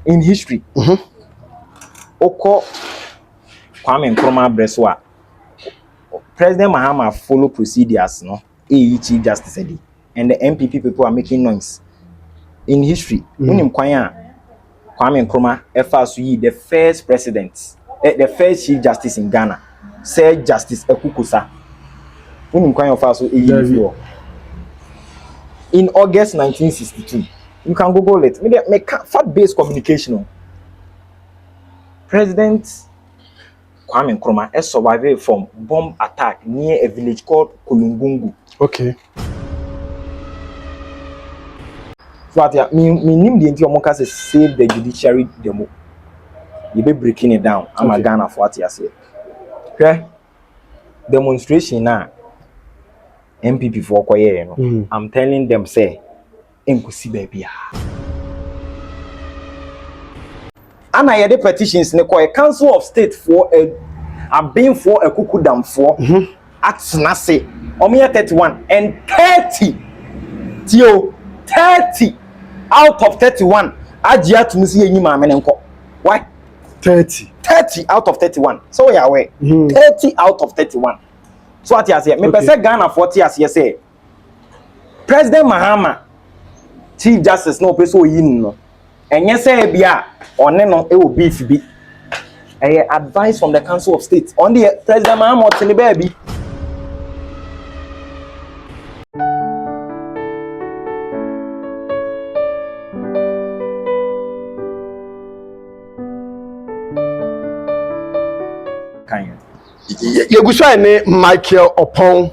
in history. Oko Kwame Nkrumah Breswa. President Mahama follow procedures, no? Chief Justice Eddie. And the NPP people are making noise. In history, Kwame Nkrumah FRSUE, the first president, the first Chief Justice in Ghana, Sir Justice Ekukusa. In August 1962, you can Google it. Make fact-based communication. President Kwame Nkrumah has survived from bomb attack near a village called Kulungungu. Okay. So at me name the entire monka say save the judiciary demo. You be breaking it down. I'm a Ghana for what you say. Okay. Demonstration now. MPP for Koye, you know. I'm telling them say, "Enkusi baby." And I had the petitions in the Council of State for I've been for a cuckoo dam for at Snase, Omia 31 and 30 out of 31. Ajia to Musi Yima. Why? 30 out of 31. So yeah, way 30 out of 31. So what you say? Me pese Ghana 40 as you say. President Mahama, Chief Justice no peso yin no. And yes, bia on no it will be advice from the Council of State on the President Mahama tell baby. Yeguswa Michael Opon,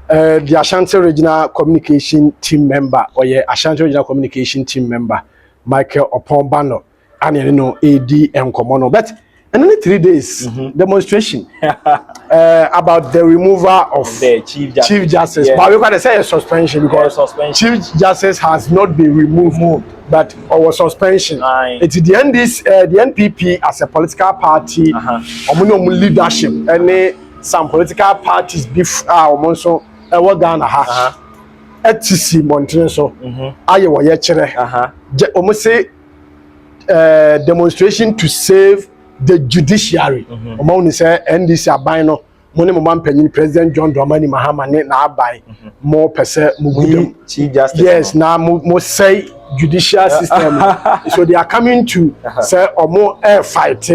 the Ashanti Regional Communication Team member, or Ashanti Regional Communication Team member, Michael Opon Bano, and you know AD and Komono. But in only 3 days demonstration about the removal of the Chief Justice. But we gotta say a suspension because Chief Justice has not been removed, but our suspension. It's the end this the NPP as a political party, leadership, and some political parties before Ghana has. ETC Montreal so aye wo ye kire almost say demonstration to save the judiciary among say NDC aban no mo ne mo manpanyin President John Dramani Mahama ne na aban more percent Chief Justice yes na mo say judicial system so they are coming to say omo air fight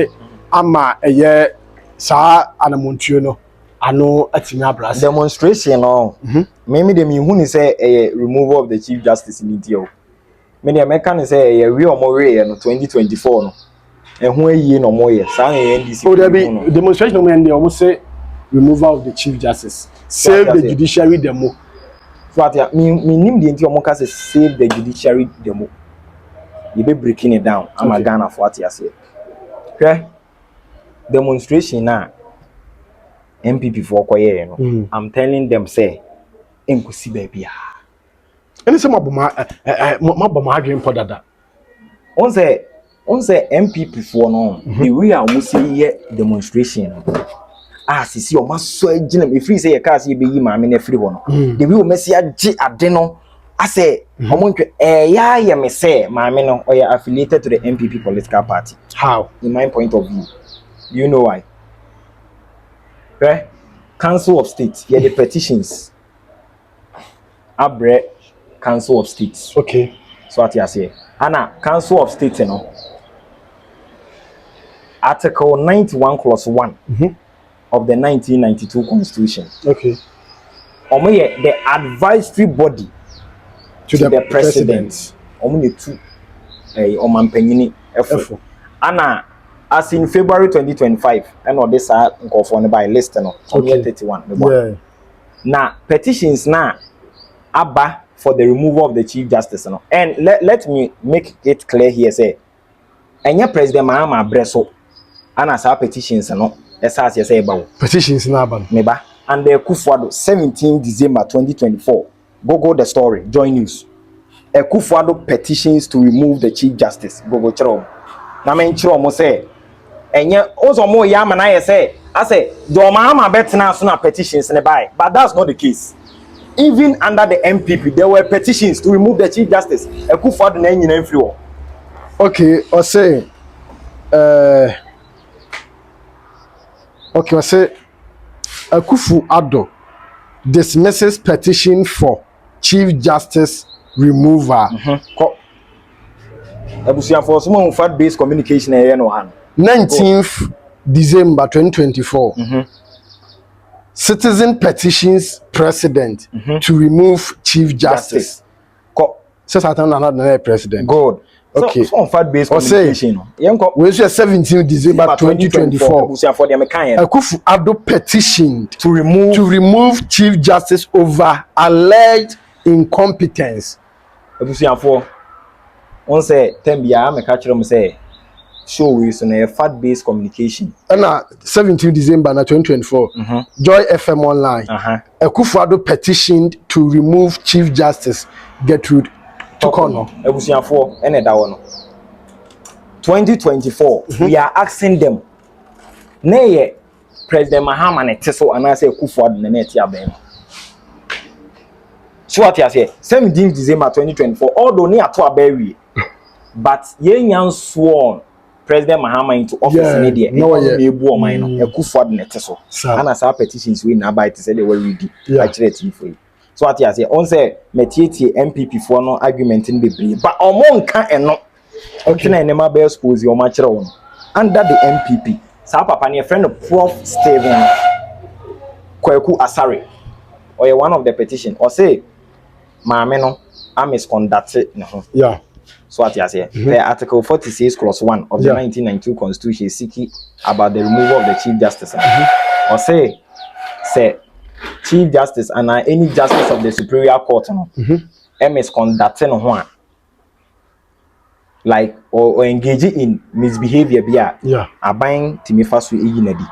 ama eye sa anamontuo no ano atimi abras demonstration no maybe dem hu ni say removal of the Chief Justice in India me dey make can say we omo we no 2024 no ehun ayi no mo ye sa NDC so there be demonstration no me almost say removal of the Chief Justice save the judiciary demo so at me nim the entire monka say save the judiciary demo you be breaking it down I'm a Ghana for what you say okay demonstration now MPP for Koye, no. I'm telling them say, "Enkusi baby." Any some maboma dream for that. On say MPP for no. The way I must see demonstration. See o must so ejinem. If you say your car see be yi maame na free one. The way o mesi age ade no. I say, omontwe ya me say maame no or affiliated to the MPP political party. How? In my point of view, you know why? Right? Council of State, yeah, the petitions. Abre Council of State. Okay. So what you say? Anna, Council of State, you know. Article 91 clause 1 of the 1992 Constitution. Okay. The advisory body to the president. Anna. As in February 2025, and all this are by list no 31. Yeah. Now petitions now abba for the removal of the Chief Justice no. And let me make it clear here say enya President Mahama Breso and as our petitions no esas say about petitions na ban meba and the Kufuado 17 December 2024 go the story join news Kufuado petitions to remove the Chief Justice go chiro na men chiro mo say enye ozo mo ya mana ye say I say do Mahama betina so na petitions ne buy but that's not the case. Even under the NPP there were petitions to remove the Chief Justice Kufuado na nyina mfiri wo Okay, I say okay, I say Akufo-Addo dismisses petition for Chief Justice removal. Ebusia for some fact-based communication area no han. 19th December 2024. Citizen petitions president to remove Chief Justice. Says I don't know president. Good. Okay. So fact-based communication. We say 17th December 2024. Akufo-Addo petitioned to remove Chief Justice over alleged incompetence. Ebusia for on say tembia me catch them say show we so na fact-based communication. And 17th December 2024. Joy FM online. Akufo-Addo petitioned to remove Chief Justice Gertrude Tokono. Ebusia for ene da wono. 2024 we are asking them na President Mahama ne teso ana say Akufo-Addo na na ti abem. So what you say 17th December 2024 although ni ato abawi but yenyan sworn President Mahama into office in India. No way. Akufo-Addo ne teso. Ana sa petitions we na buy to say they were ready. Actually for you. So what you say on say metieti NPP for no argument in bebre but omo nka eno. Okay na enema be expose o ma kire won. Under the NPP sa papa ne friend Prof Stephen Kwaku Asare or one of the petition or say maame no am is conducted no. Yeah. So what you say? The Article 46 clause 1 of the 1992 Constitution is seeking about the removal of the Chief Justice. Or say Chief Justice and any justice of the Superior Court is conducting one like or engaging in misbehavior abiding timifasu ejinadi.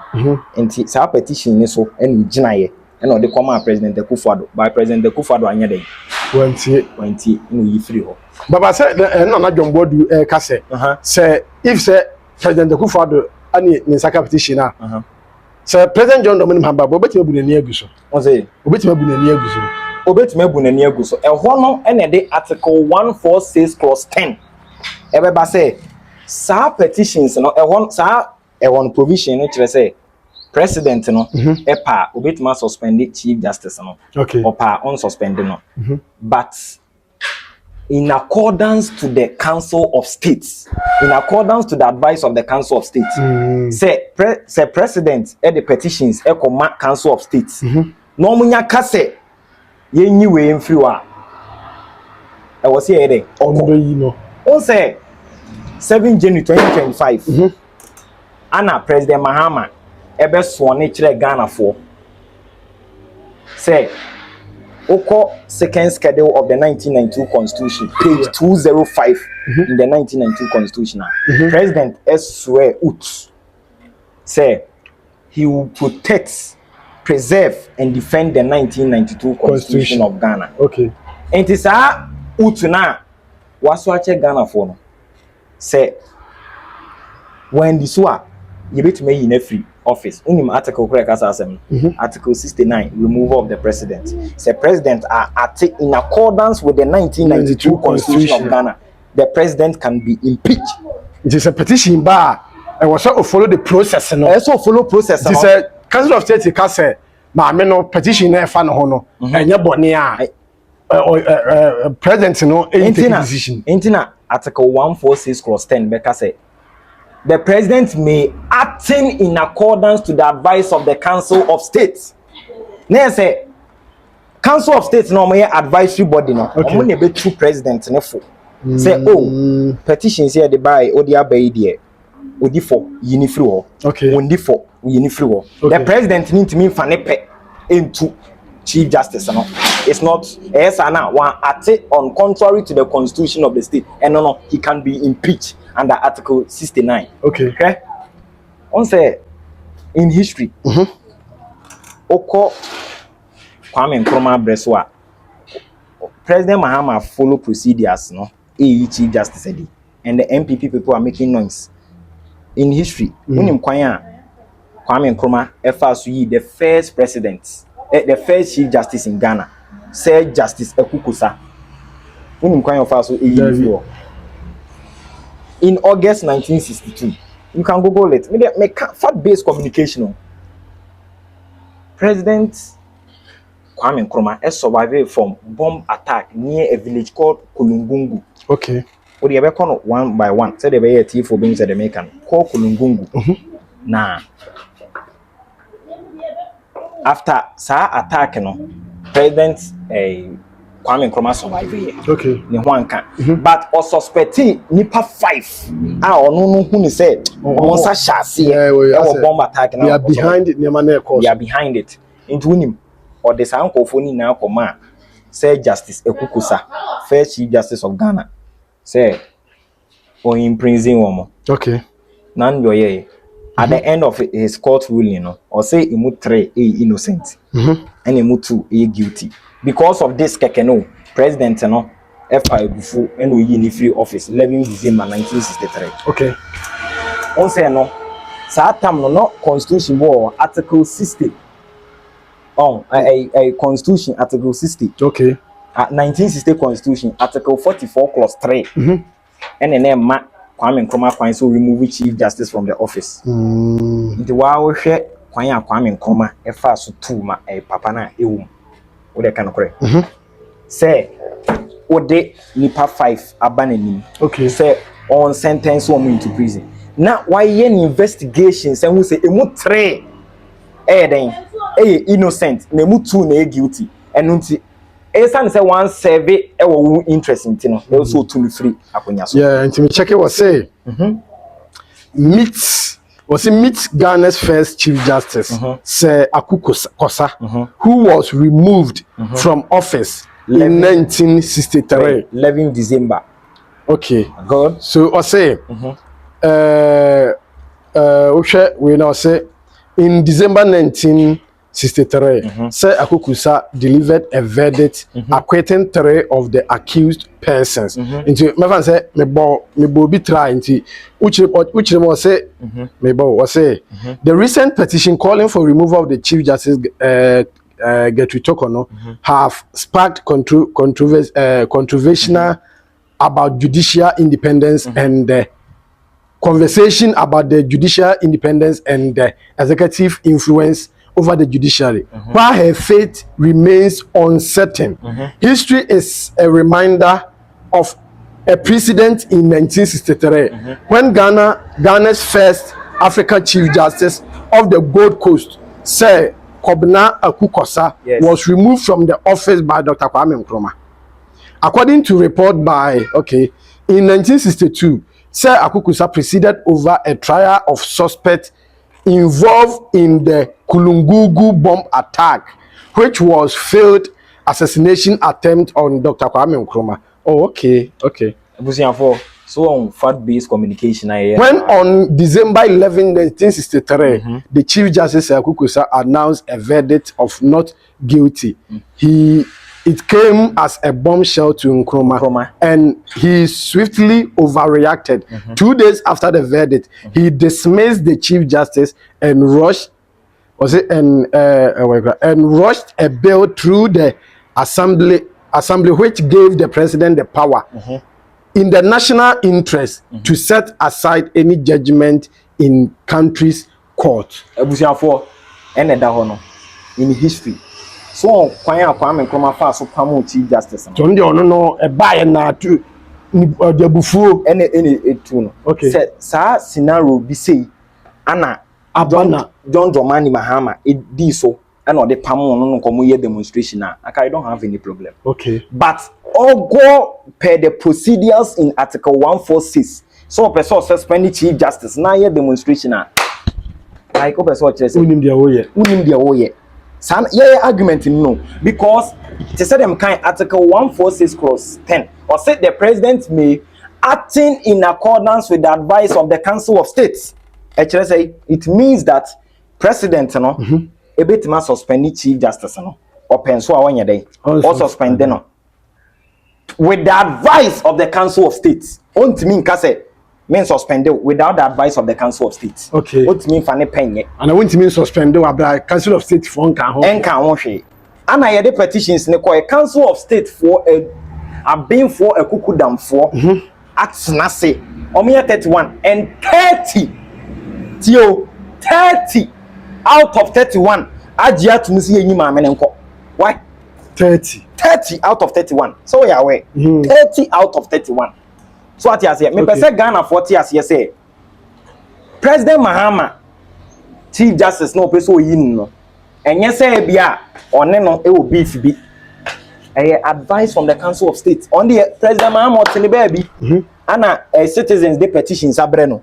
And sa petition so and ujinaye and or the common President Akufo-Addo by President Akufo-Addo anyade. Wenti no yi free ho. Baba say no na John Bodu ka say if say President Akufo-Addo ani ne saka petition say President John Dominic Mahama obetima bu nani aguso. On say obetima bu nani aguso. Obetima bu nani aguso. E ho no ene de Article 146 clause 10. Ebeba say sa petitions no e ho sa e won provision no kire say President no epa obetima suspend Chief Justice no. Okay. Or pa unsuspended no. But in accordance to the Council of States, in accordance to the advice of the Council of States, say President the petitions Council of States. No munya kase ye nyi we mfiri wa. E was here there. On say 7 January 2025. Ana President Mahama ebe sworn kire Ghana for. Say Oko second schedule of the 1992 Constitution, page 205 in the 1992 Constitution. President swear ut say he will protect, preserve, and defend the 1992 Constitution of Ghana. Okay. And this ut na waswache Ghana for no. Say when this wa you bet me in a free office. Unim article correct as asem. Article 69, removal of the president. Say president are acting in accordance with the 1992 Constitution of Ghana. The president can be impeached. It is a petition bar. I was to follow the process. No, also follow process. It is a Council of State can say, "Ma me no petition na fan hono." Enya boni president no any decision. Intina Article 146 clause 10 beka say the president may acting in accordance to the advice of the Council of States. Now say Council of States no may advisory body no. Omo ne be two president ne fo. Say petitions here the buy odi abai there. Odi for yini free ho. Okay. Ondi for yini free ho. The president need to mean fanepe into Chief Justice no. It's not na one acting on contrary to the constitution of the state. And no, he can be impeached under Article 69. Okay. On say in history, Oko Kwame Nkrumah Breswa, President Mahama follow procedures, no, Chief Justice, and the NPP people are making noise. In history, Kwame Nkrumah the first president, the first Chief Justice in Ghana, Sir Justice Ekukusa. in August 1962. You can Google it. Make fact-based communication. President Kwame Nkrumah has survived from bomb attack near a village called Kulungungu. Okay. What you ever call one by one? Say they be a tea for being said American. Call Kulungungu. Nah. After sa attack, President Kwame Nkrumah survived here. Okay. Ni one can. But or suspecting nipa 5. No who say once shasi bomb attack now. We are behind it. We are behind it. Into him or the uncle phone now command. Say Justice Ekukusa, first Chief Justice of Ghana. Say or in prison woman. Okay. None your year. At the end of his court ruling, or say imu 3 innocent and imu 2 guilty. Because of this kekeno, President F.I. Bufu and we in free office 11 December 1963. Okay. On say no, Satam no Constitution war Article 60. A Constitution Article 60. Okay. 1960 Constitution Article 44 Clause 3. And then Kwame Nkrumah Kwan so remove Chief Justice from the office. Nti wa wo hwe Kwan ya Kwame Nkrumah e fa so tu ma papa na ewum. Wo de kan kore. Say wo de nipa 5 abanani. Okay. Say on sentence woman into prison. Now why any investigation say who say emu 3 then innocent na emu 2 na guilty. And nti Esan say one survey ewo interest in no also to free akonya so. Yeah, and me check it was say meet Ghana's first Chief Justice Sir Akuku Kosa who was removed from office in 1963 11 December. Okay. Good. So I say we now say in December 1963, Sir Akukusa delivered a verdict acquitting 3 of the accused persons. Into my friend say me bo be try into which say me bo was say the recent petition calling for removal of the Chief Justice Gertrude Tokono have sparked controversial about judicial independence and conversation about the judicial independence and the executive influence over the judiciary. While her fate remains uncertain, history is a reminder of a precedent in 1963 when Ghana's first African Chief Justice of the Gold Coast, Sir Kobna Akukosa, was removed from the office by Dr. Kwame Nkrumah. According to report by in 1962, Sir Akukusa presided over a trial of suspects involved in the Kulungungu bomb attack, which was failed assassination attempt on Dr. Kwame Nkrumah. Oh, okay. So on fact-based communication. When on December 11, 1963, the Chief Justice Akukusa announced a verdict of not guilty. It came as a bombshell to Nkrumah, and he swiftly overreacted. 2 days after the verdict, he dismissed the Chief Justice and rushed a bill through the assembly which gave the president the power in the national interest to set aside any judgment in country's court. In history. So Kwame Nkrumah fa so pamo Chief Justice. So ndi ono no e ba ye na tu de bufuo ene etu no. Okay. Sa scenario bi sei ana abana John Dramani Mahama di so and the pamo no komo ye demonstration na I don't have any problem. Okay. But all go per the procedures in Article 146. So person suspend Chief Justice na ye demonstration na like o person say unim dia wo ye San argument no, because they said them kind Article 146 clause 10 or said the president may acting in accordance with the advice of the Council of States. Actually say it means that president a bit must suspend Chief Justice or penso awanya day or suspend no with the advice of the Council of States. Don't mean kase mean suspended without the advice of the Council of State. Okay. What mean fane penye? And I want to mean suspended about Council of State for enka and I had petitions ne call Council of State for a being for a kukudam for at nase Omo 31 and 30 tio 30 out of 31 ajia to see enyi maame ne nko. Why? 30 out of 31. So we are aware. 30 out of 31. So what you say? Me pese Ghana 40 as you say. President Mahama Chief Justice no person yin no. Enye say bia one no e will beef bi. Advice from the Council of State on the President Mahama tell baby. And citizens they petitions abreno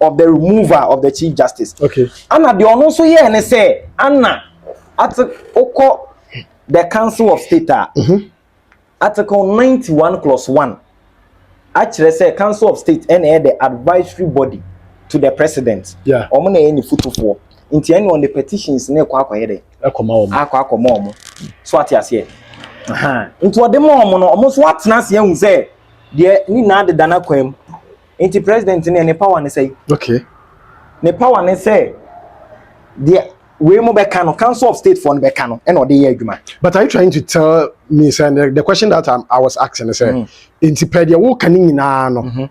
of the removal of the Chief Justice. Okay. And the ono so here and say Anna at the Council of State Article 91 clause 1 actually say Council of State and the advisory body to the president. Yeah. Omo na any photo for. Inti any on the petitions na kwa here. Akoma. So what you say? Into the mom no almost what na say hu say de ni na de dana kwam. Inti president ne power ne say. Okay. Ne power ne say the we mo beka no Council of State for no beka no and or dey adwuma. But are you trying to tell me say the question that I was asking is inti pedia wo kan nyina no.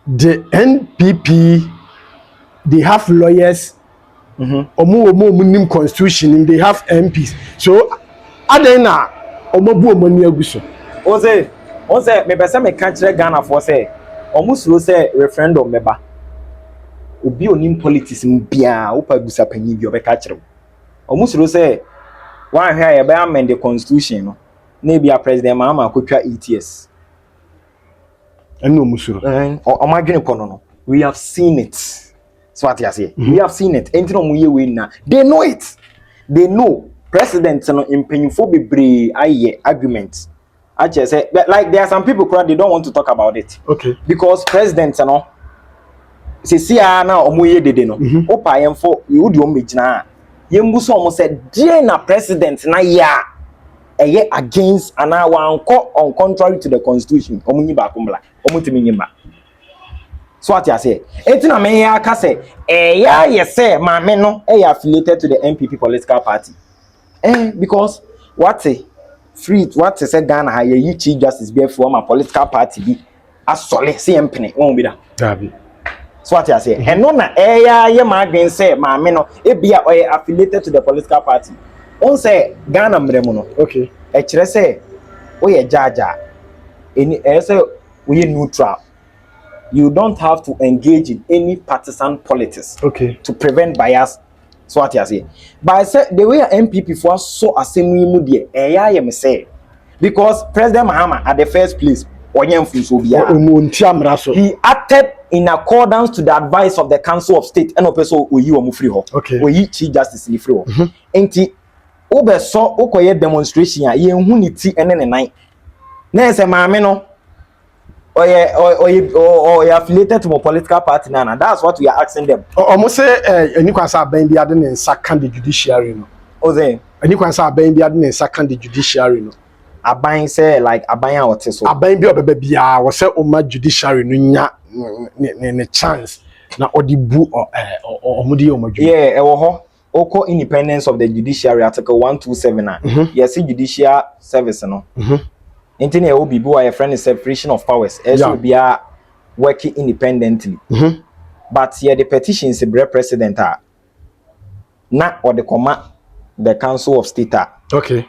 The NPP they have lawyers omo constitution they have MPs. So adena omo bu omo ni aguso. O say me pese me kan kire Ghana for say omo suro say referendum meba. Obi onim politics mbia wo pa gusa panyi bi obeka kire. Omo suro say wan hwe ya be amend the constitution no. Na bia president Mahama akotwa 8 years. We have seen it. So what you say? We have seen it. They know it. They know president in painful be arguments. I just say, but like there are some people they don't want to talk about it. Okay. Because president see now omoye dede no. Opa yemfo you do omejina. Yembuso omo said, "Dear na president na ya against and now on contrary to the constitution." Omunyi ba kumbla. Omutimi nyimba. So what you say? Etina me ya ka say yes say maame no affiliated to the NPP political party. Because what say Ghana ha ye Chief Justice be for my political party be asole say empene won be da. Dabi. So what you say? And no na ye maadwen say maame no bia affiliated to the political party. On say Ghana mremo no. Okay. E kire say oye jaja. Any say we neutral. You don't have to engage in any partisan politics. Okay. To prevent bias. So what you say? But I said the way MPP for so assembly mu de me say because President Mahama at the first place he acted in accordance to the advice of the Council of State and also oyi omo free ho. Okay. Oyi Chief Justice ni free ho. Enti obe so okoye demonstration a ye hu ni ti ene ne nan. Na say maame no or affiliated to a political party now. That's what we are asking them. Almost say any kwasa ben bi ade ne second the judiciary no. O say any kwasa ben bi ade ne second the judiciary no. Aban say like aban a wote so. Aban bi obebe bia wo say o ma judiciary no nya ne chance na odibu omudi omadu. Yeah, e wo ho. Oko independence of the judiciary article 127 na. Yes, judicial service no. Internet will be a friend is separation of powers. As will be working independently. But here the petitions the president are not or the command the Council of State are. Okay.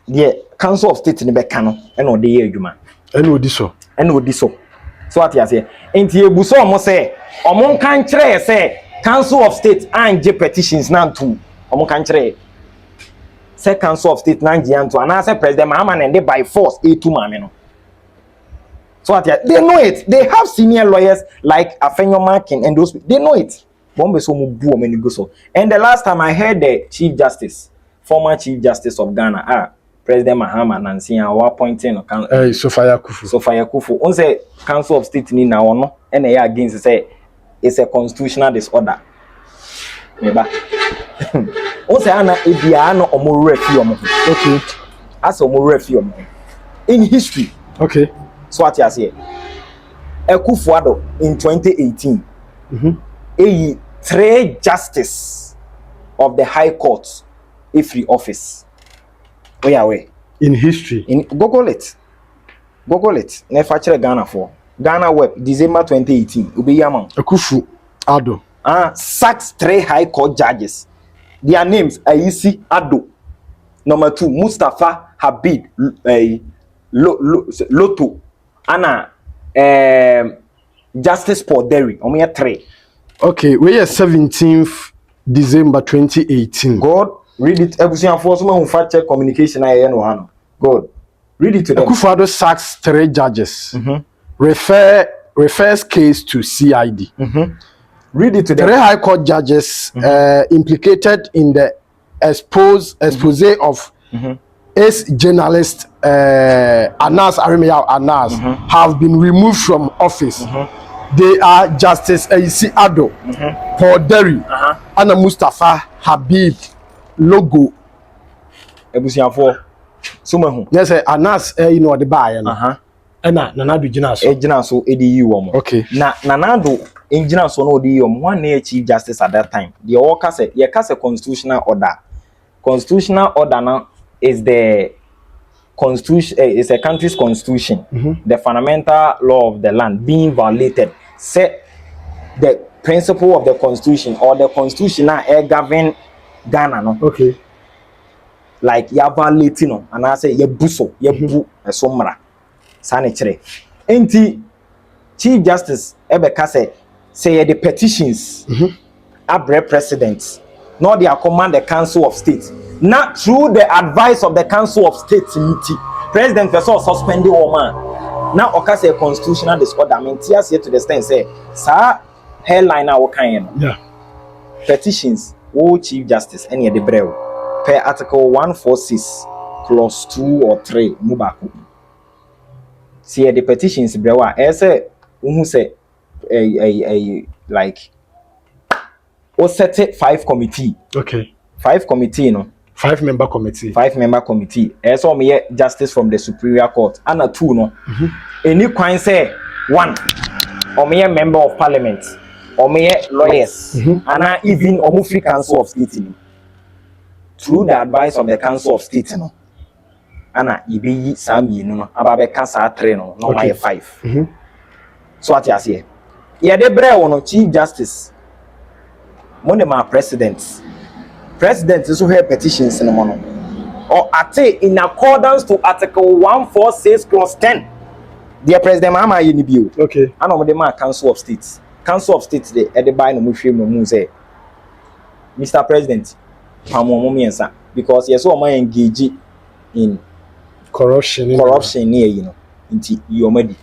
The Council of State in the Becano and or the year human. And would this so. And would this so. So what you say? Into your buso must say, among country say Council of State and J petitions now too. Among country. Say Council of State Nigerian to and I say President Mahama and they by force A2 mame no. So what they know it. They have senior lawyers like Afenyo Markin and those they know it. Bombe so mu bu o many go so. And the last time I heard the Chief Justice, former Chief Justice of Ghana, President Mahama Nancy and wa appointing Sofia Kufu. On say Council of State ni na ono and they against say it's a constitutional disorder. Meba. O say ana ebia no omo refi omo. Okay. As omo refi omo. In history. Okay. So what you say? Ekufuado in 2018. A 3 justice of the High Court free office. Where are we? In history. In Google it. Never Ghana for. Ghana Web, December 2018. Ubeyama. Akufu Ado. Sacks 3 High Court judges. Their names are Isi Ado. Number 2, Mustafa Habib Loto. Anna Justice Paul Derry. Omiya 3. Okay, we are 17th December 2018. God, read it. Ebusian for someone who fact check communication. God, read it to them. Akufo-Addo sacks 3 judges. Refers case to CID. Read it to them. 3 High Court judges implicated in the expose of ex-journalist Anas Arimiyao Anas have been removed from office. They are Justice Aisi Ado, Paul Derry, Anna Mustafa Habib Logo. Ebusian Sumahu. Yes, Anas, you know the buyer. Nanado Jinaso EDU. Okay. Nanado engineer so no the one chief justice at that time. The worker said, "Ye cast a constitutional order. Constitutional order now is the constitution. Is a country's constitution. The fundamental law of the land being violated. Set the principle of the constitution or the constitution now govern Ghana. No. Okay. Like ya violating no, and I say ye buso ye bu esomra. Sanitary. Enti Chief Justice Ebeka say the petitions abre presidents, not they command the Council of State. Not through the advice of the Council of State. President Person suspend the woman. Now occurs a constitutional disorder. I mean, tears here to the stand say, sir, hairline our kind. Yeah. Petitions, oh Chief Justice, any of the brew per Article 146, Clause 2 or 3, Mubaku. See the petitions, brewa. Say, who say, like, or set it 5 committee. Okay. 5 committee, no. 5-member committee. 5-member committee. So me justice from the Superior Court. And a 2 no. Any kind say 1. Or me member of Parliament. Or me lawyers. And even free Council of State. Through the advice of the Council of State, no. And ibi Sammy no. Ababe cancer 3 no. No my 5. So what you say? Yeah, the brew no Chief Justice. Money my presidents. President is who hear petitions in the morning. Or in accordance to Article 146 Clause 10. Dear President Mama Yinibio. Okay. I know the man Council of States. Council of States they at the buy no mushim say. Mr. President, because yes, so my engage in corruption near you know. Inti Yomedi.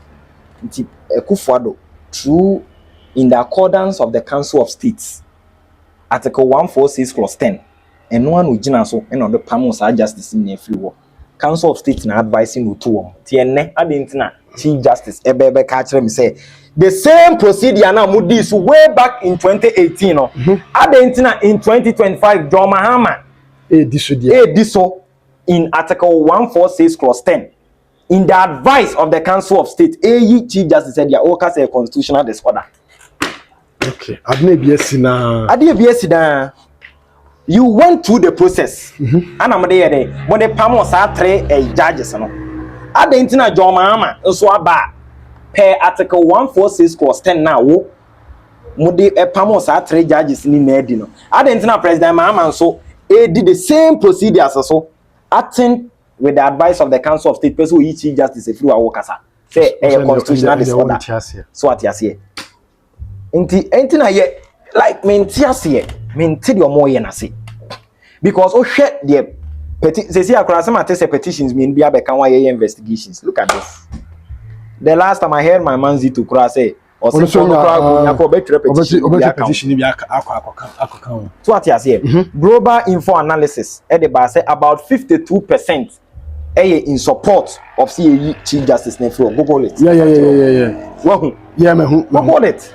Inti Akufo-Addo through in the accordance of the Council of States. Article 146 Clause 10. And no one will join us and on the Pamos are justice in every war. Council of State na advising you to TNE Adentina Chief Justice Ebebe catcher me say the same procedure now Moody's way back in 2018 Adentina in 2025 John Mahama this in Article 146 Clause 10 in the advice of the Council of State Chief Justice said ya oka say constitutional disorder. Okay. Adne you went through the process. And I'm there when the Pamos are 3 judges. Adentina John Mahama so aba per Article 146 Clause 10 now. Mudi Pamos are 3 judges in Medino. Adentina President Mahama so did the same procedures also acting with the advice of the Council of State person who Chief Justice through our Wakasa. Say a constitutional disorder. So what you say? Inti ye like menti your more yen say because share the say akrasama say petitions mean be abeka why investigations. Look at this. The last time I heard my man Zito Kura say or say petition so what you say global info analysis at the bar say about 52% in support of CAE Chief Justice Nefro. Google it. Yeah. Google it.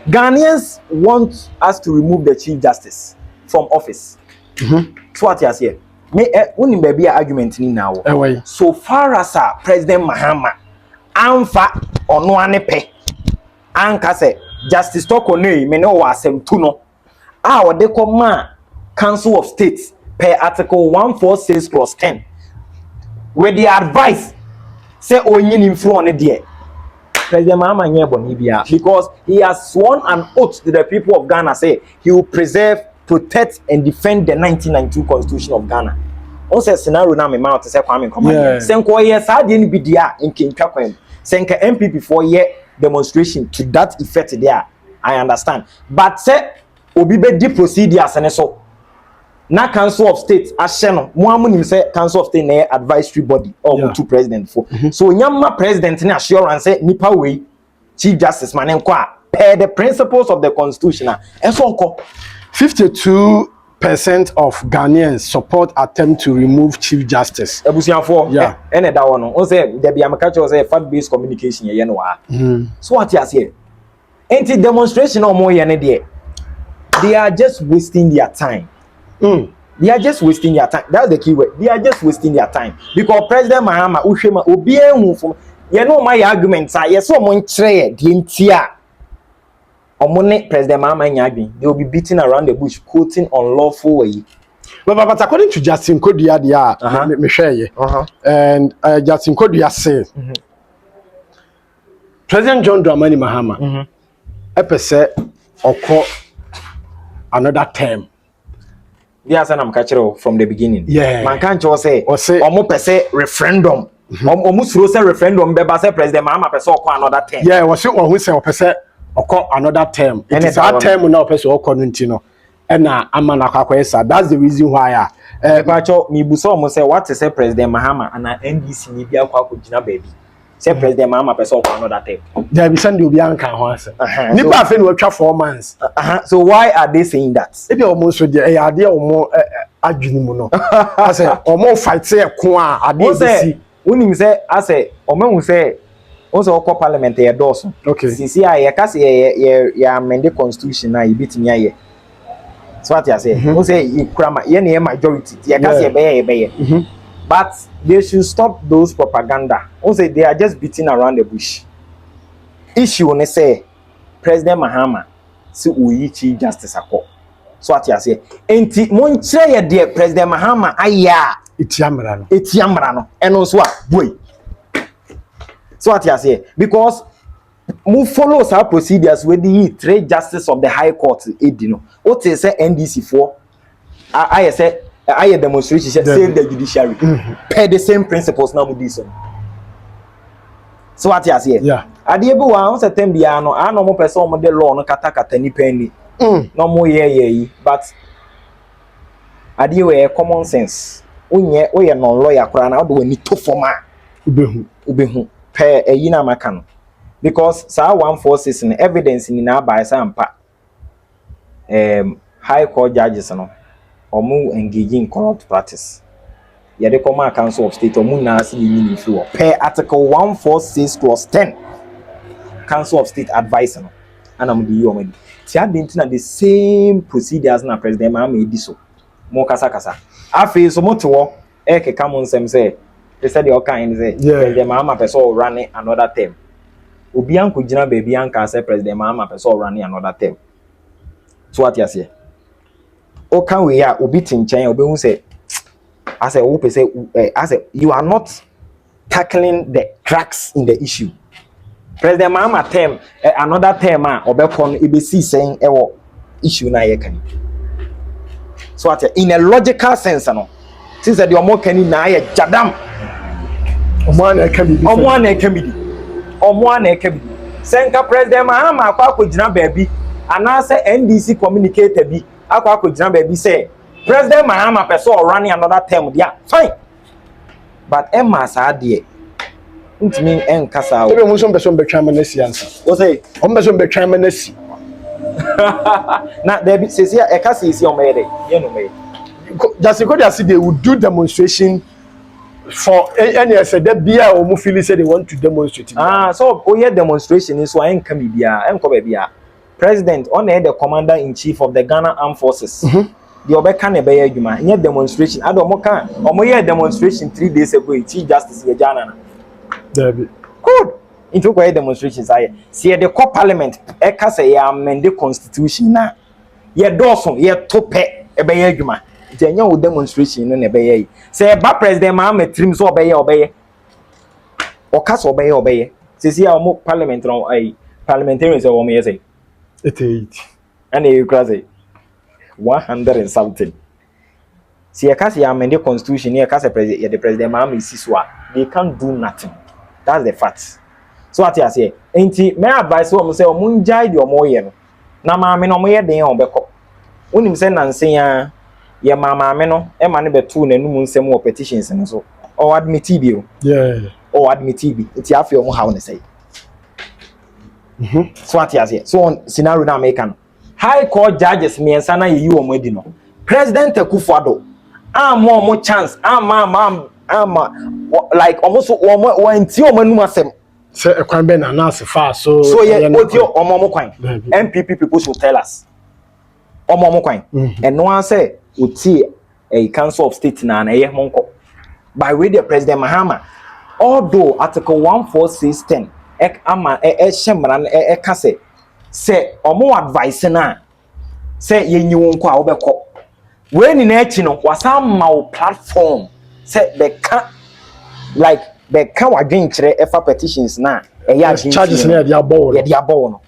Ghanaians want us to remove the Chief Justice from office. So what you say? Me only be argument ni now. So far as President Mahama amfa ono anepe anka say Justice Tokone me no wasem tu no a de come Council of State per Article 146 Clause 10 with the advice say onyin info on there. President Mahama nye bonibia because he has sworn an oath to the people of Ghana say he will preserve, protect and defend the 1992 constitution of Ghana. On say scenario na me ma to say Kwame Nkrumah. Senko ye sa de ni bidia nkinka kwam. Senka NPP for ye demonstration to that effect there. I understand. But say obi be di procedures and so na council of state asheno mo amunim say council of state na advisory body or to president for so nyama president na assurance say nipa we chief justice man enko a per the principles of the constitution and so onko 52% of Ghanaians support attempt to remove chief justice ebusianfo ene da wono on say there be amaka cho say fact based communication ye no wa so what you say anti demonstration or more ye ne there they are just wasting their time. They are just wasting their time. That's the key word. They are just wasting their time. Because President Mahama, Ushema, Obiemu, you know my arguments are yes, so much the entire President Mahama, they will be beating around the bush, quoting unlawful way. But according to Justin Kodia, and Justin Kodia says, President John Dramani Mahama, or call another term. Yes, and I'm catching from the beginning. Man can't just say, almost per se referendum. Almost through a referendum, but say President Mahama per se another term. Yeah, was it always say per se or another term. And it's that term now per se or continue. And that's the reason why. Me buso almost say what to say President Mahama and NDC media baby. Say President Mahama person another term. There be send you bianca once. Nipa fe no twa 4 months. So why are they saying that? If you almost so there idea omo adwini mu no. I say omo fight say ko a ade be unim say I say omo say also okọ parliament e doso. Okay. Sisi a ye ka say ye amend the constitution na e bitimi aye. So what you say? Who say Nkrumah ye na majority. Ye ka say be. But they should stop those propaganda. Also, they are just beating around the bush. Issue when they say President Mahama si uyichi justice ako. So what you say? Enti monche ye dear President Mahama aya itiamrano. And also boy. So what you say? Because move follows our procedures with the 3 justice of the High Court. Edino. What they say NDC for? I say. I demonstration save the judiciary. Per the same principles now with this one. So what you say? Yeah. Adiebu wa on certain bia no ano mo person mo de law no kata ni penny. No mo ye but adie common sense. Onye non lawyer kura na do ni to forma. Ubehu per eyi na maka no. Because sa 146 in evidence ni na by sampa. High court judges no. Omu engaging in corrupt practice. Yade koma council of state omu na asi ni floor. Per article 146 clause 10. Council of state advice no. Ana mu di yo medi. Ti adenti na the same procedures na president Mahama edi so. Mo kasa. Afi so mo to e keka mo nsem say they said the kind say president Mahama person run another term. Obi an ko gina baby an ka say president Mahama person run another term. So what you say? O can we are obi tinchen obi hu say I say who say I say you are not tackling the cracks in the issue. President Mahama term another term obekon e be see saying ewo issue na ye kan. So what in a logical sense no since the omo kan na ye jadam omo na kan bi senka President Mahama akwa gina baabi ana say NDC communicator bi akwa gina baabi say President Mahama person running another term dia fine but Emma sa de ntimi enkasa o mo so person betwa manasi answer o say o mo so betwa manasi na there be say e ka say o me dey ye no me just because they would do demonstration for any said that bia o mo feel say they want to demonstrate so o ye demonstration so I enka me bia enko ba bia president on the commander in chief of the Ghana Armed Forces the obeka na be adwuma nye demonstration ado mo kan o mo ye demonstration 3 days ago chief justice ye jana na David good into go demonstrations aye see the parliament e ka say ya amend the constitution na ye doso ye tope e be adwuma jenya wo demonstration no na be say ba president Mahama trim so obeye o ka so obeye see our more parliament on a parliamentarians or me say 88 and you crazy 100 and something. See a case amend the constitution here, case president, the president Mahama Siswa, they can't do nothing. That's the fact. So what you say? Ain't my advice was say Munjai your more yen. Na Mamma no more day on Becco. When him send and say, ya Mamma Meno, a man be two and no some more petitions and so. Or admit you. Yeah. Or admit you. It's half your how to say. So what you say? So on scenario now American. High court judges me and Sana you or Medino. President Akufo-Addo. More chance. Like almost one tio manuma sem. Say a crime ben announce fast. So yeah, what your omomo coin. NPP people should tell us. Omomo coin. And no one say uti a council of state na ye monko. By way the President Mahama. Although Article 14610 ek ama shemran kase say omo advice na say ye nyi wonko a obekọ. When in no was some platform say they can't like they can't against ever petitions now. Charges near the above. Yeah, the above.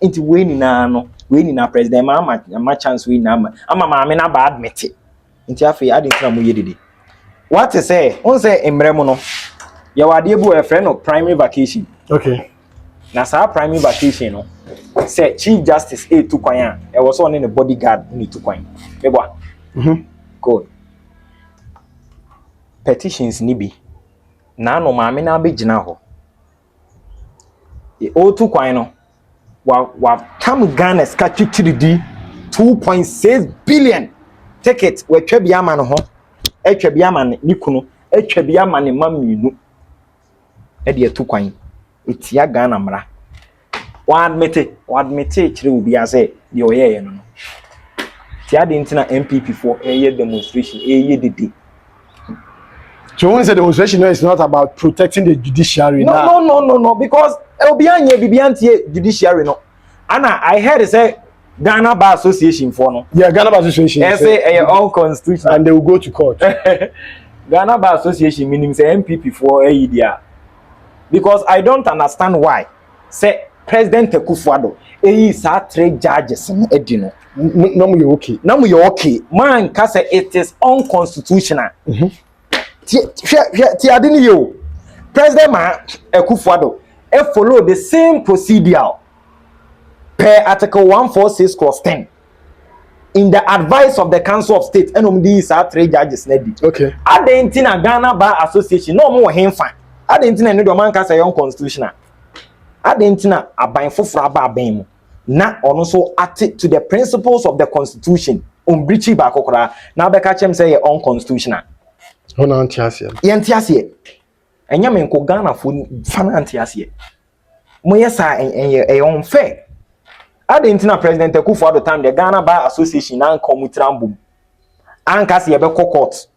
Into winning no, winning a president, my chance win. I'm a bad admit it. Into a I didn't come with it. What to say? On say in Bremono, you are dear boy a friend of primary vacation. Okay. Now, our primary vacation, no. Say Chief Justice A to Koyan. I was on in a bodyguard need to coin. Good. Petitions nibi. Na no maame na be gina ho. E o tu kwan no. Wa tam Ghana ska twitwiridi 2.6 billion ticket we twa bia ma no ho. Etwa bia ma ne kunu, etwa bia ma ne maminu. E de tu kwan. Etia Ghana mra. Wa admit kire obi ase de oyeye no. Tia de ntina NPP for a demonstration dede. So when say demonstration is not about protecting the judiciary now. No, because obianye bibiantie judiciary no. Ana I heard say Ghana Bar Association for no. Yeah, Ghana Bar Association. Say unconstitutional and they will go to court. Ghana Bar Association meaning say NPP for dia. Because I don't understand why say President Akufo-Addo is a three judges edino. No, you're okay. Man, cause it is unconstitutional. I didn't you. President Akufo-Addo follow the same procedure per Article 146(10) in the advice of the Council of State. And these are three judges. Okay. I didn't think a Ghana Bar Association no more him fine. I didn't think no man cause unconstitutional. I didn't think a buying for fraba bem. Na also act to the principles of the constitution breachi ba kokora na be ka chem say unconstitutional ho na antiasie yantiasie enya men ko Ghana fo fana antiasie mo yesa unfair adentina President Akufo-Addo time the Ghana Bar Association na komutrambo anka se ye be court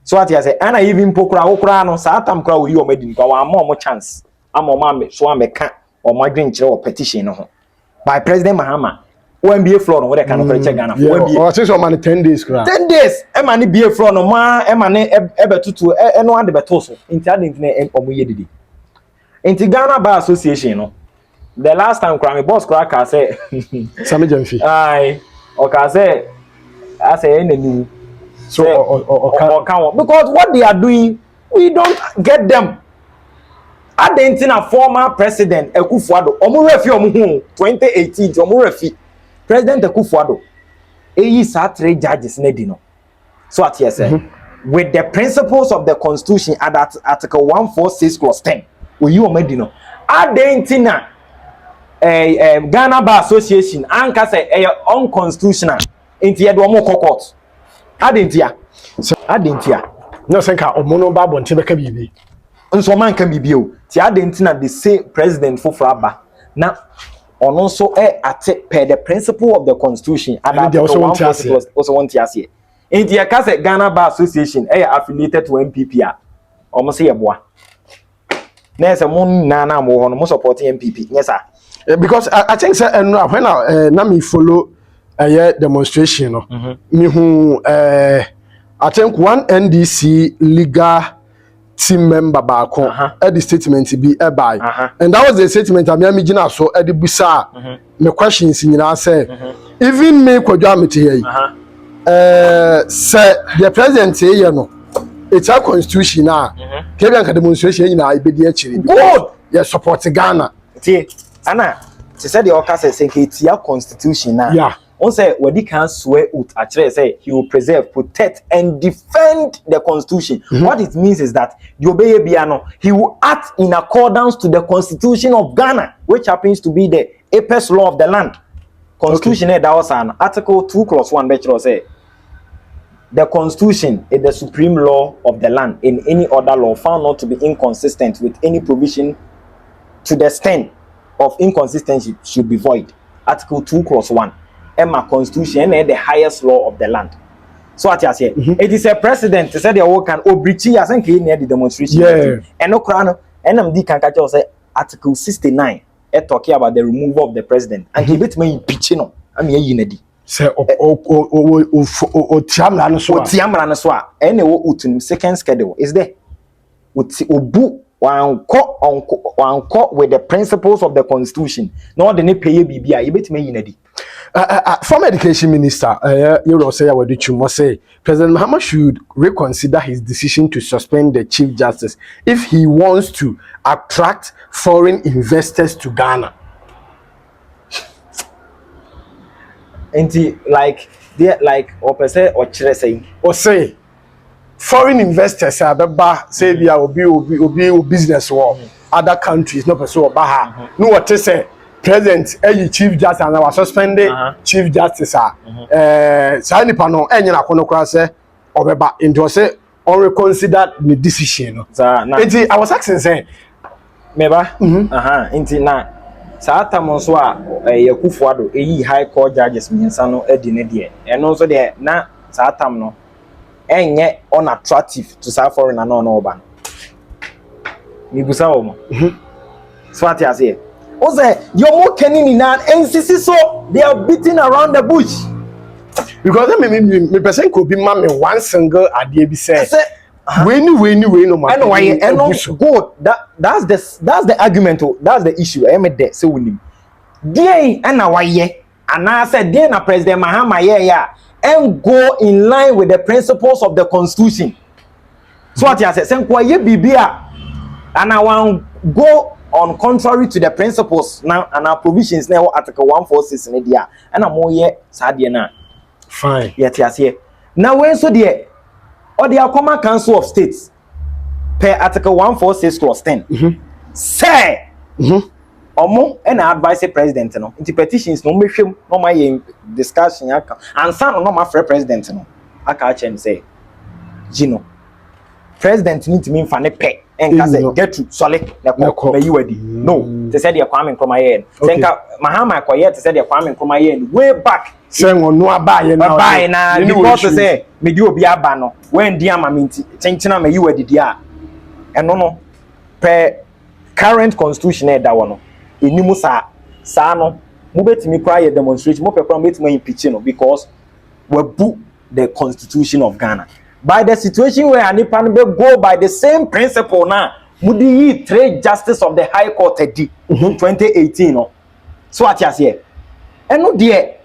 so what you say and I even pokura okura no sa atam kra we o medin kwa wa mo chance ama me so ameka o madwen kire o petition no ho by President Mahama. When be a floor, what I can check Ghana for. I think so many 10 days. 10 days. Emani be a floor no ma. Emani ebe tutu. No one the betoso. Inti internet omuye didi. Inti Ghana Bar Association no. The last time Nkrumah boss cracker say. Sammy Gyamfi. Aye. Okay say. I say any. So because what they are doing, we don't get them. Adentina former president Akufo-Addo omu refi omu 2018 omu refi President Akufo-Addo sa three judges na di no so at here say with the principles of the constitution at that Article 146(10) oyi omedi no adentina Ghana Bar Association anka say unconstitutional enti ye do omu court adentia no senka omu no ba bonche beka bibi nso man kan bibio ti adentina the say president for fraba na ono so at per the principle of the constitution and also want to say in the case Ghana Bar Association affiliated to NPP omo say yeboa na say mon na mo hono mo support NPP yes sir because I think say when na me follow demonstration no me hu I think one NDC legal team member baako at the statement be by and that was the statement I'm imagine so at the busa the questions in say even me kwadwamete here say the president say you know it's a constitution now kebian ka demonstration na ibedi akiri good you support Ghana tie ana se said the okase say it's a constitution now yeah on say wadi can swear out actually say he will preserve, protect and defend the constitution. What it means is that the obey biano he will act in accordance to the constitution of Ghana, which happens to be the apex law of the land. Constitution that was an article 2 clause 1 bachelor say the constitution is the supreme law of the land in any other law found not to be inconsistent with any provision to the extent of inconsistency should be void. Article 2 clause 1 Emma constitution and the highest law of the land. So what you say? It is a precedent to say the work can obrichi as in near the demonstration. Yeah. And no crown NMD can catch us say Article 69 it talking about the removal of the president and he bit me impeaching no. I mean yinedi. Say o tiamra no so. O tiamra no so. Any wo utunim second schedule is there. Obu wanko with the principles of the constitution. No the ne pay bibia you bit me yinedi. Former education minister, you know, say President Mahama should reconsider his decision to suspend the Chief Justice if he wants to attract foreign investors to Ghana. And like they like or say foreign investors say we are obi business war other countries no person oba no what say President Chief Justice and our suspended Chief Justice say nipa no enye na kono kra say obeba into say or reconsider the decision no I was asking say meba inti na sa atam so a Yakufuado eyi high court judges minsa no edi ne de eno so de na sa atam no enye unattractive to South foreigner no oba mi busa wo mo so what you say Ose, you're more kenny na NCC so they are beating around the bush. Because me person could be mammy one single idea be said. We no man. And why good that's the argument that's the issue. I made that so we dey and why and I said then President Mahama and go in line with the principles of the constitution. So what you say say kwa ye bibia and I want go on contrary to the principles now and our provisions now article 146 in the and I'm more yet sadie na fine yet here now when so there or the common council of states per article 146 clause 10 say omo and advise the president no into petitions no mehwem no my discussion aka and san no my president no aka chen say Gino president need to mean for ne pay and say get to solid no they said they are coming from my end think Mahama quiet they said they are coming from my end way back saying no buy na because say me do obi aba no when dia maminti chenchina me you wedi dia eno no per current constitution e da wono enimu sa no mo betimi kwa ye demonstration mo pekwa betimi impeach no because we book the constitution of Ghana. By the situation where Anipan go by the same principle now, Mudi trade justice of the High Court 2018. No? So what you say? And no dear,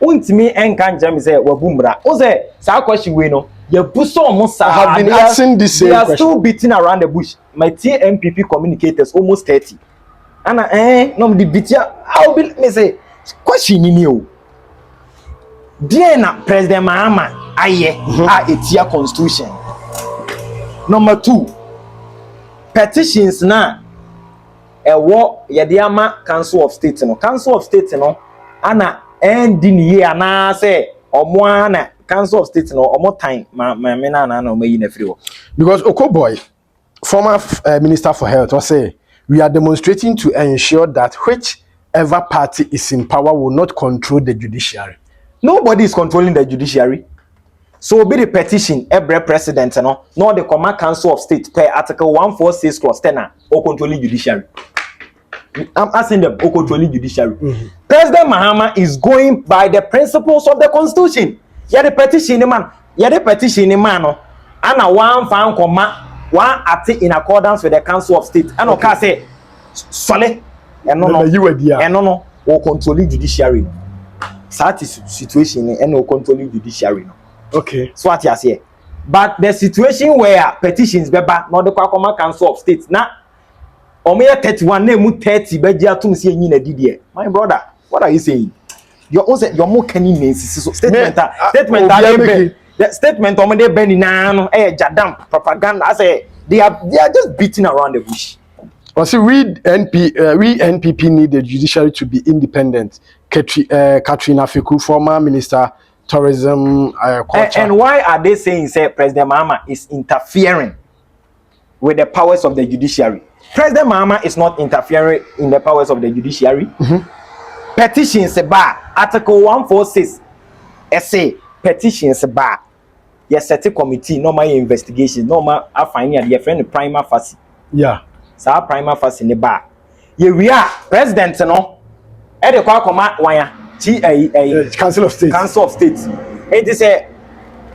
me and can jam say Wabumbra. Oze, sa question we know. Your buso almost have been asking this same question. They are still beating around the bush. My NPP communicators almost 30. And no the beat I'll be me say question in you. Dear na President Mahama. Etia constitution. Number 2, petitions na war yadiama council of state no. Council of state no ana endi ni ye ana say omo ana council of state no omo time ma me na omo na free wo. Because Okoboy, former minister for health, was say we are demonstrating to ensure that whichever party is in power will not control the judiciary. Nobody is controlling the judiciary. So be the petition every president no the command council of state per article 146 clause 10 or controlling judiciary. I'm asking them or controlling judiciary. President Mahama is going by the principles of the constitution. Yeah, the petition man no and a one fan comma one act in accordance with the Council of State. And okay say solid and no or control judiciary. Such situation and no control judiciary. Okay. So what you say? But the situation where petitions be back not the Kwakoma Council of State now. Omeya 31 name 30 beja to see in a DDA. My brother, what are you saying? Your more canny names statement the statement on the Benny Nan Jadam propaganda. I say they are just beating around the bush. Well, see, we NPP need the judiciary to be independent. Katrina Fiku, former minister, tourism, culture. And why are they saying say President Mahama is interfering with the powers of the judiciary? President Mahama is not interfering in the powers of the judiciary. Petitions bar Article 146 essay petitions bar. Yes, set a committee, no my investigation, no my I find your friend prima facie. Yeah. So prima facie in the bar. Here we are, President no. At the Kwakoma wire Council of State. Council of State. It is a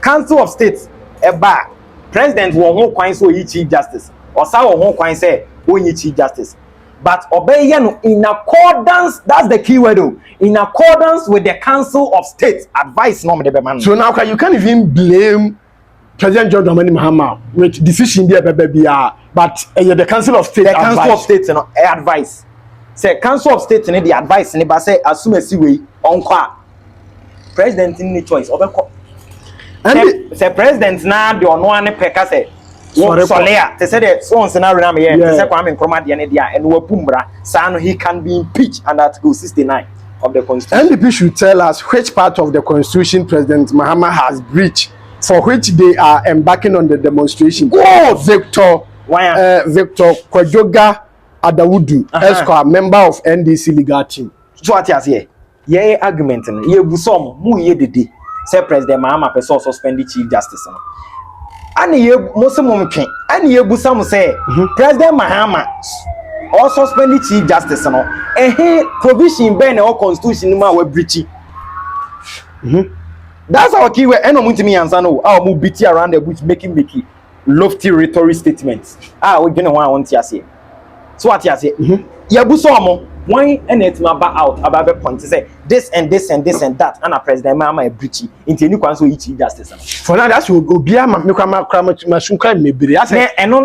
Council of State a bar. President won't coin so Chief Justice. Or so won't coin say when Chief Justice. But obey in accordance, that's the key word though. In accordance with the Council of State advice normally. So now you can't even blame President John Dramani Mahama with decision there, but the Council of State. The Council of State advice. Say Council of State the advice and say assume a way on qua. President in the choice. And say President now the no one peka say. Solea, they said that so scenario here, they said Nkrumah and Wapumbra, Sano he can be impeached under Article 69 of the Constitution. NPP should tell us which part of the Constitution President Mahama has breached, for which they are embarking on the demonstration. Oh, Victor Kwajoga Adawudu, Esquire, member of NDC legal team. So what you say? Yeah, argument. Ye busom mu ye dede. Say President Mahama person suspend the Chief Justice. And ye Muslim king. And ye busam say President Mahama or suspend the Chief Justice. And he provision ben or constitution ma we breachy. That's our key word. And no me answer no. Our move beating around the bush making lofty rhetoric statements. We gonna want to say. So what you say? Ye busam. Why and it ma back out about the point to say this and this and this and that and a President Mahama a breachy into any council Chief Justice. For now that's will go be a masunka maybe. I say and on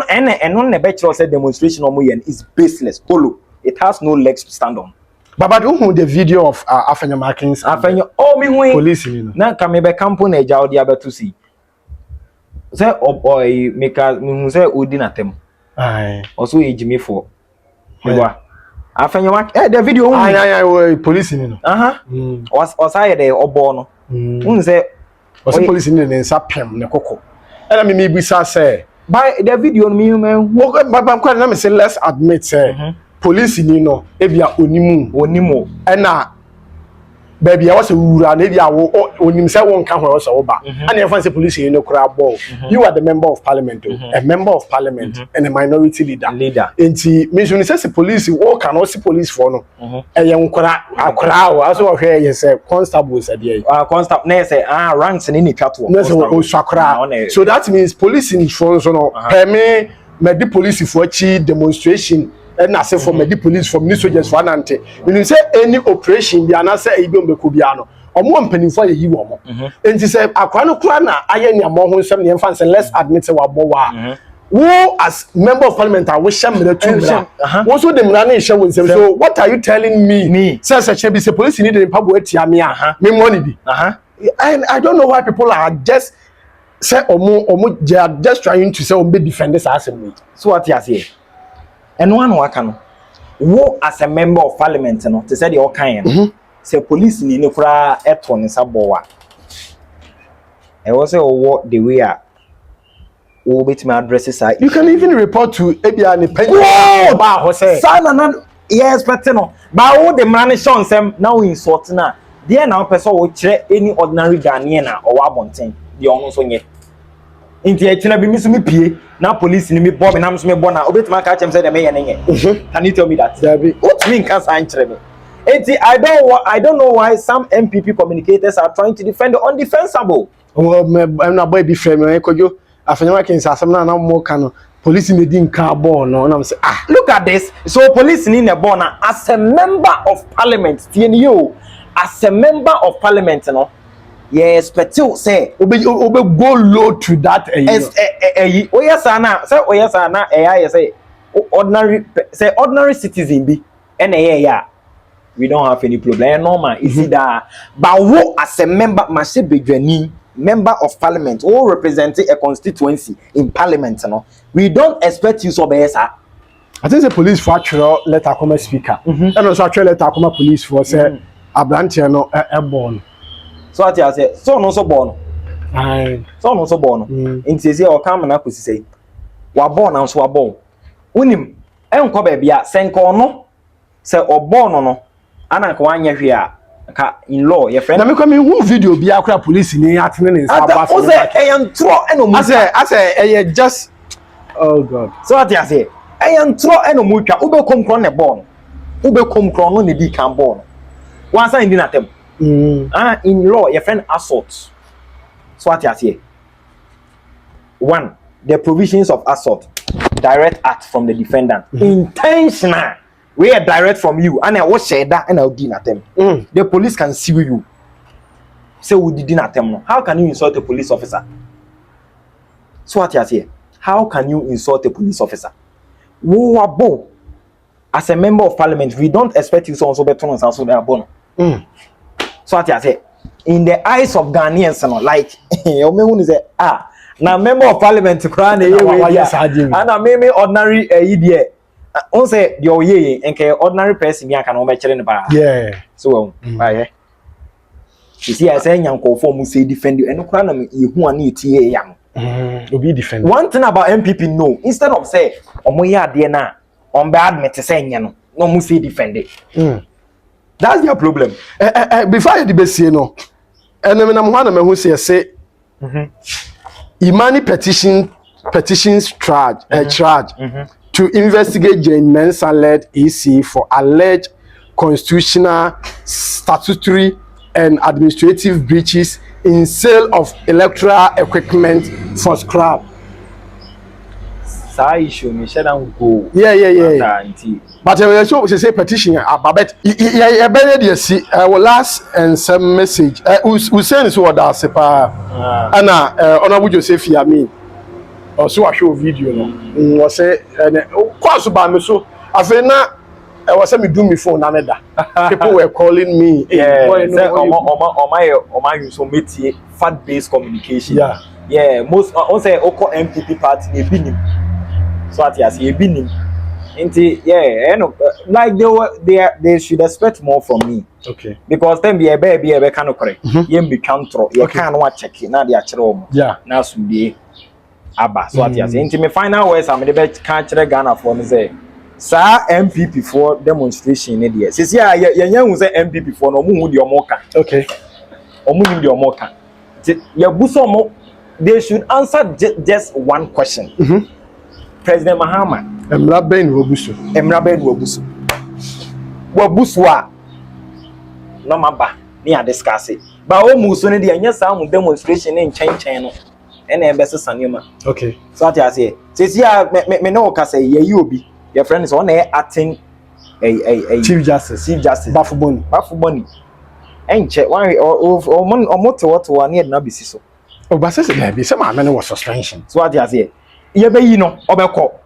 the bachelor said demonstration is baseless. Polo. It has no legs to stand on. But who the video of Afenya Markins? Afenya me when police you na kame be campo na eja odi abeto si. Say boy make me say odi na tem. Aye. Also ejimi for. Afenya the video police you know. Was I there obo no. Say was police in the sapem na koko. And me bisa say by the video me man but na me say let's admit say police you know ebia onimu na baby I was a wura na ebia onim say won ka ho so ba and you fancy police you know kra ball you are the member of parliament a member of parliament and a minority leader enti me so say police wo can also police for no e ye nkra akra o so hwe ye say constable say dey constable na say ranks ni twato so that means police in front so no me the police for chi demonstration and I say for the police from minister soldiers for nante when you say any operation bi ana say e bi mbeko bia no omo mpanimfo ye yi wo enti say akwa no kura na aye ne amo ho nsem ne mfa say let's admit say wa bo wa wo as member of parliament we share me to wo so dem na na share won say so what are you telling me say say be say police need the pabo atia me me money bi and I don't know why people are just say omo they are just trying to say omo defend this assembly. So what you say? And one waka wo as a member of parliament no to say the all kind say police ni ne kura eto ne sabowa e wo say wo the way a wo bit my addresses are you can even report to ebia ne penny ba ho say sana na yes but no ba wo the man show nsem na wo insult na there na person wo kire any ordinary Ghanaian na or wa bonten the ono so nye inti e kire bi mi so mi pie na police ni me bomb na so me bona obetima ka chem say dem ye nenye can you tell me that what mean can say kire me inti I don't know why some NPP communicators are trying to defend the undefensible na boy be frame e kojo afenya kin sa asem na mo ka no police in the car ball no and I'm say look at this. So police in the born as a member of parliament, you as a member of parliament, you know. Yes, but you say obe go low to that say ordinary citizen be we don't have any problem normal is that but who as a member must be member of parliament or representing a constituency in parliament, you know. We don't expect you so be sir. I think the police for actual letter come speaker and also actual letter come police for say abrantia no born. So what you say so no so born so no so born in say o come na ko say wa born and so wa born unim enko ba bia senko no say o born no ana ka wanya hwe a ka in law your friend na me come who video bia akra police ni atene ni sa ba so say entro eno mu I say just oh god so what you say entro eno mu twa ube komkron ne born ube komkron no ne di kan born one sign din atem in law your friend assault. So what you say? One, the provisions of assault, direct act from the defendant, intentional. We are direct from you, and I was said that, and I'll do nothing. The police can sue you. Say we did not tell. How can you insult a police officer? So what you say? How can you insult a police officer? As a member of parliament, we don't expect you so better and so they are born. So what you say? In the eyes of Ghanaians, like you say, now member of parliament to crown and I maybe ordinary idiot. On say your ye and ordinary person ya can make in the bar. Yeah. So you see, I say young form say defend you and crown you who need TA young. Will be defend. One thing about MPP no, instead of say omoya de na on bad me say no mu say defend it. That's your problem. Before you debate, you know, and then I'm one of them who say, Imani petitions charge to investigate Jane Mensah-led EC for alleged constitutional, statutory, and administrative breaches in sale of electoral equipment for scrap. Issue me share down go. Yeah. But so we say petition but yeah better see last and some message we send so that sepa ana honorable Joseph Yamin also I show video no was say course ba me so afena was say me do me phone na meda people were calling me say my use so metie fact based communication most on say oko MPP party e binim. So what you say, binim. Like they should expect more from me. Okay. Because then be a baby kind of correct. You be control. You can't watch check it. Now they are children. Yeah. Now should be Abba. So what you say? Into me final words, I'm the best country Ghana for me say. Sir MPP for demonstration in the says yeah you say MPP for no mu your moka. Okay. Omu your moka. Ya buso they should answer just one question. President Mahama Emra Ben Wobusu Wabuswa no maba ni a discuss it but o mu so ne de anya sa mu demonstration in chen no and e best sanema. Okay. So what you say me no ka say ye obi your friend is on acting a Chief Justice Bafuboni enche wan o moto what na na bisi so but say there be some man was suspension. So what you say ye be yi no obeko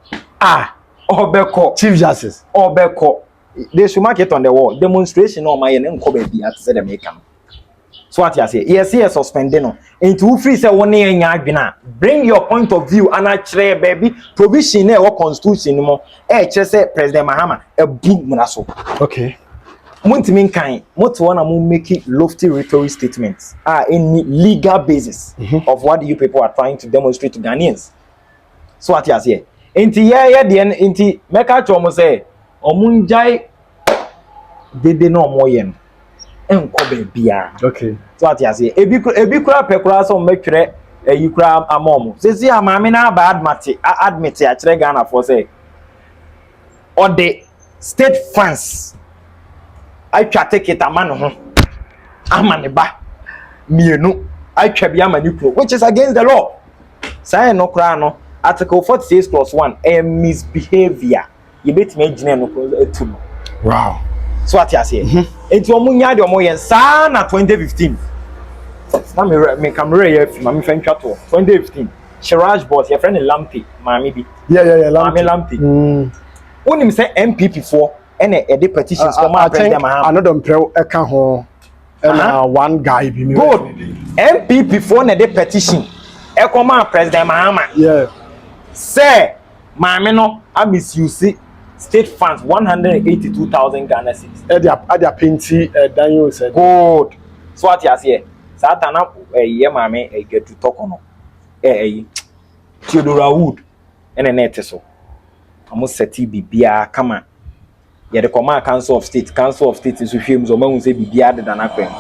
Chief Justice obeko they should mark it on the wall demonstration on my nko ba bi at say dem make am. So what you say yes suspending no into free say won e nya adwena bring your point of view and actually baby provision e constitution mo e kire say President Mahama e bu muna so. Okay. Muntimi kan moto wana mu make lofty rhetoric statements any legal basis of what you people are trying to demonstrate to Ghanaians. So what you say enti de enti meka cho mo say omunjai dede no moye no enko ba bia. Okay. So what you say ebi kura pekura so mekure yikura amom sesi amame na ba admit a kire Ghana for say or the state funds I try take it amano ho amane ba mienu I try bi amani pro which is against the law. Say no kura no Article 46+1 misbehavior. You bet me no to. Wow. So what you say? It's omunya de omoyen sa na 2015. Na me camera here film me friend chat 2015. Shiraj boss your friend Lampi, mami bi. Yeah, Lampi. When him say NPP for any a petitions come out president Mahama. Another pro eka ho one guy be me. Good. NPP for na petition. E come out president Mahama. Yeah. Say mami no I misuse state funds 182,000 Ghana cedis. Adia penti Daniel said. Good. So what you say? Satana ye mame get to talk on. Theodora Wood and a net so. Almost seti bibia kama. Ye the command council of state is with him so man say bibia than akwem.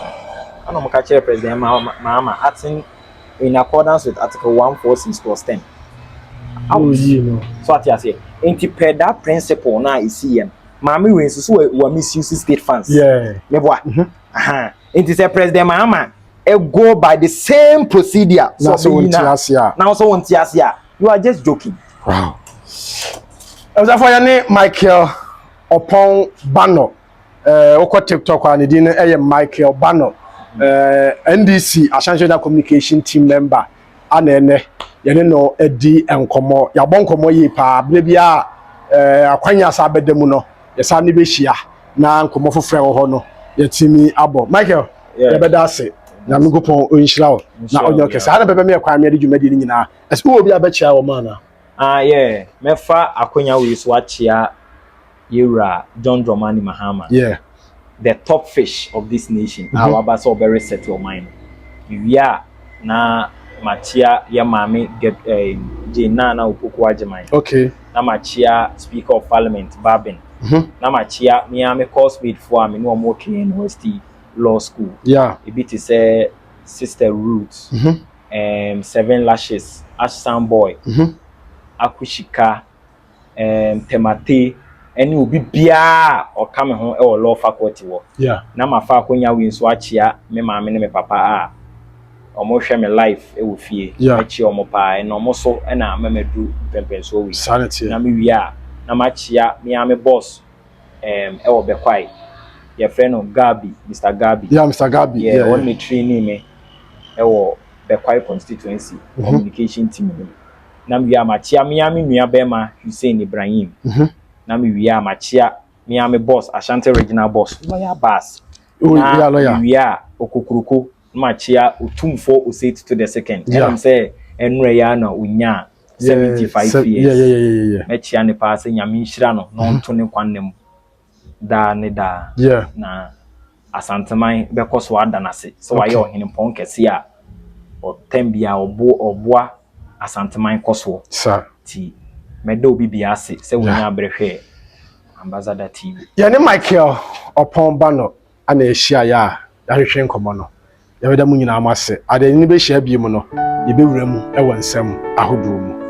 Ano mo ka chair president Mahama acting in accordance with article 146+10. Oh, you know. So what you say? Interpret that principle now is here. Mami we so we misuse state funds. Yeah. Me boa. It say president Mahama go by the same procedure. Now so you are just joking. Wow. As for your name Michael upon Bano. Oko TikTok and the Michael Bano. NDC Ashanti communication team member. Anene yene no edi enkomo ya bonkomo yi pa bia akwanya sa bedemu no yesa ne be hia na nkomo fofre wo ho no yetimi abo Michael ye beda ase na migopon onhira wo na onyo kese ana bebe me kwa me de dwumadi ni nyina ese wo bia be chia wo mana yeah mefa akwanya we so achia yura John Dramani Mahama yeah the top fish of this nation our abaso very settle mind we are na machia ya mame get jena na opoku ajemai okay na machia speaker of parliament Babin na machia miame course mate for me no more university law school yeah a bit is a sister roots 7 lashes ashsan boy akushika temate any obi bia or come home or law faculty wo yeah na mafa akonya wi nso achia me mame ne me papa omo hwe me life e wo fie achi omo pa na omo so na mamedu pempenso wi sanity na me wi a na machia me am boss e wo bekwai your friend of Gabi Mr. Gabi yeah Mr. Gabi yeah on me training me e wo bekwai constituency communication team na me wi a machia me am nua bema Hussein Ibrahim na me wi a machia me am boss Ashanti regional boss lawyer bass yeah lawyer wi a okokuruko machia utumfo usate to the second and I'm say enre ya na unya 75 years yeah machia ne pass nyame nhira no no nto ne kwannem da ne da na asanteman bekoso adanase so waye ohinempon kese a o tambia oboa asanteman koso sir ti mede obi biase se wonya abrehwe ambassador TV yani Michael upon Bano ana ehia ya hwehwe nkomo no yɛbɛda mu nyina amase ade ni be hia bi mu no yɛbɛwura mu ɛwɔ nsɛm ahodoro mu